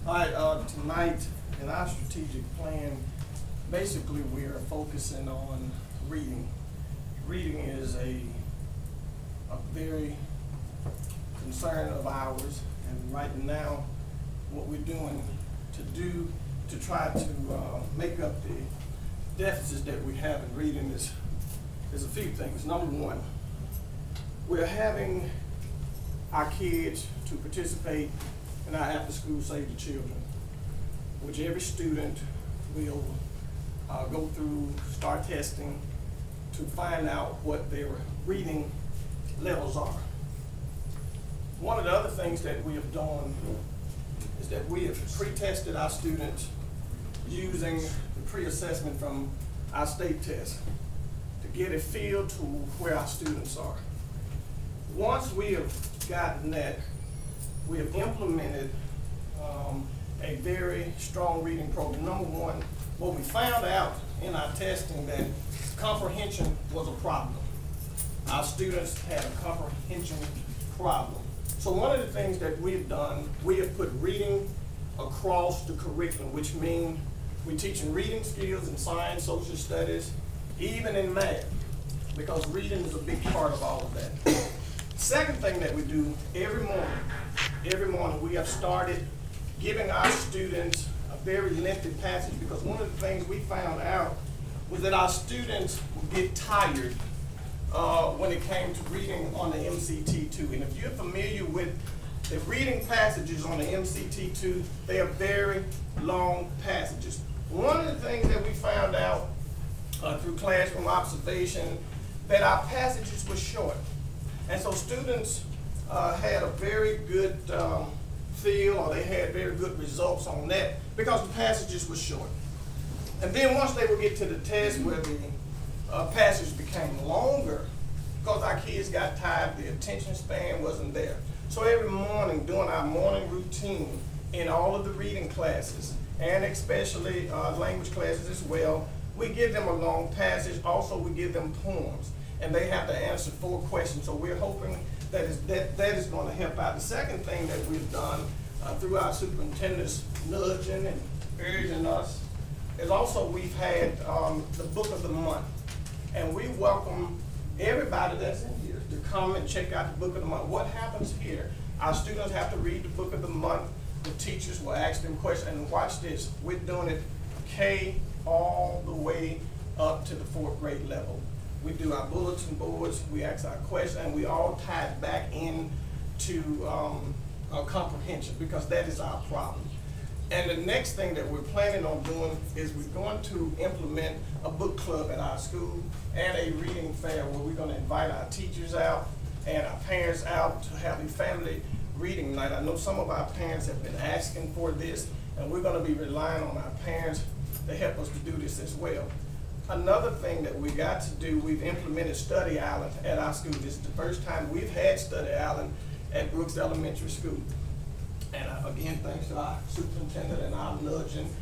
All right, tonight in our strategic plan, basically we are focusing on reading. Reading is a very concern of ours, and right now what we're doing to try to make up the deficits that we have in reading is a few things. Number one, we're having our kids to participate in our after-school Save the Children, which every student will go through, start testing to find out what their reading levels are. One of the other things that we have done is that we have pre-tested our students using the pre-assessment from our state test to get a feel to where our students are. Once we have gotten that, we have implemented a very strong reading program. Number one, what we found out in our testing that comprehension was a problem. Our students had a comprehension problem. So one of the things that we've done, we have put reading across the curriculum, which means we're teaching reading skills in science, social studies, even in math, because reading is a big part of all of that. Second thing that we do every morning we have started giving our students a very lengthy passage, because one of the things we found out was that our students would get tired when it came to reading on the MCT2. And if you're familiar with the reading passages on the MCT2, they are very long passages. One of the things that we found out through classroom observation, that our passages were short. And so students had a very good feel, or they had very good results on that because the passages were short. And then once they would get to the test where the passage became longer, because our kids got tired, the attention span wasn't there. So every morning, during our morning routine, in all of the reading classes, and especially language classes as well, we give them a long passage. Also, we give them poems, and they have to answer 4 questions. So we're hoping that is going to help out. The second thing that we've done through our superintendents nudging and urging us is also we've had the book of the month. And we welcome everybody that's in here to come and check out the book of the month. What happens here? Our students have to read the book of the month. The teachers will ask them questions. And watch this, we're doing it K all the way up to the 4th grade level. We do our bulletin boards, we ask our questions, and we all tie it back into our comprehension, because that is our problem. And the next thing that we're planning on doing is we're going to implement a book club at our school and a reading fair where we're going to invite our teachers out and our parents out to have a family reading night. I know some of our parents have been asking for this, and we're going to be relying on our parents to help us to do this as well. Another thing that we got to do, we've implemented Study Island at our school. This is the first time we've had Study Island at Brooks Elementary School. And again, thanks to our superintendent and our nudging,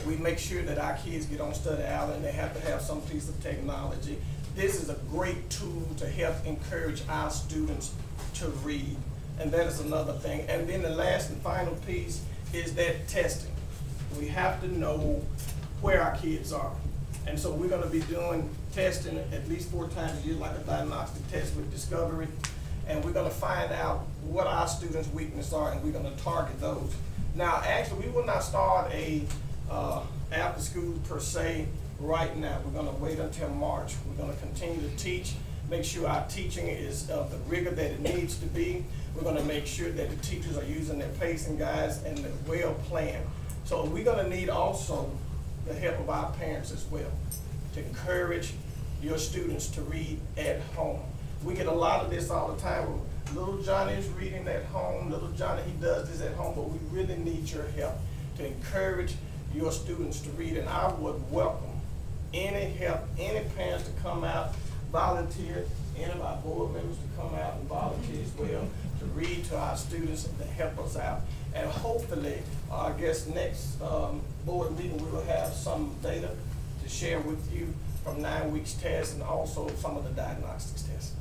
we make sure that our kids get on Study Island. They have to have some piece of technology. This is a great tool to help encourage our students to read. And that is another thing. And then the last and final piece is that testing. We have to know where our kids are. And so we're going to be doing testing at least 4 times a year, like a diagnostic test with Discovery. And we're going to find out what our students' weaknesses are, and we're going to target those. Now, actually, we will not start a after school per se right now. We're going to wait until March. We're going to continue to teach, make sure our teaching is of the rigor that it needs to be. We're going to make sure that the teachers are using their pacing guides and they're well planned. So we're going to need also the help of our parents as well to encourage your students to read at home. We get a lot of this all the time. Little Johnny is reading at home. Little Johnny, he does this at home, but we really need your help to encourage your students to read. And I would welcome any help, any parents to come out, volunteer, any of our board members to come out and volunteer as well to read to our students and to help us out. And hopefully, I guess next board meeting we will have some data to share with you from 9 weeks tests and also some of the diagnostics tests.